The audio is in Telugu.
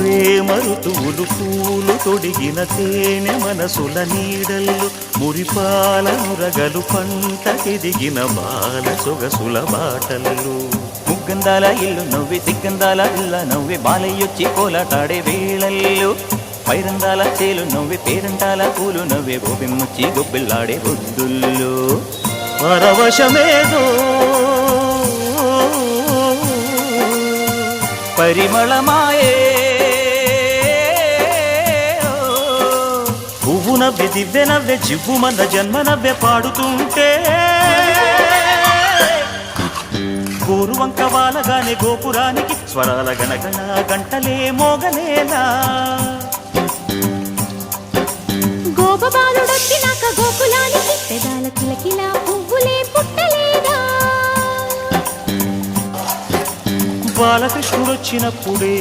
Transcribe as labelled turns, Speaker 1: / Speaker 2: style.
Speaker 1: ప్రేమ ఋతువులు పూలు తొడిగిన తేనె మనసుల నీడల్లు మురిపాల నురగలు పంటకెదిగిన బాల సొగసుల బాటలు ముగ్గందాల ఇల్లు నవ్వి సిగ్గందాల ఇల్ల నవ్వి బాలయ్యొచ్చి కోలాటాడే వేళల్లో పైరందాల చేలు నవ్వి పేరంటాల పూలు నవ్వే గోపిమ్ముచ్చి గొబ్బిల్లాడే బొద్దుల్లో పరవశమేదో పరిమళమాయే పువ్వు నవ్వె దివ్వె నవ్వె జివ్వు మన జన్మ నవ్వె పాడుతుంటే గోరు వంక వాలగానే గోపురానికి స్వరాల గణగణ గంటలే మోగలేలా
Speaker 2: గోపబాలుడొచ్చినాక గోకులానికి పెదాల కిలకిలా పువ్వులే పుట్టలేదా
Speaker 1: బాలకృష్ణుడొచ్చినప్పుడే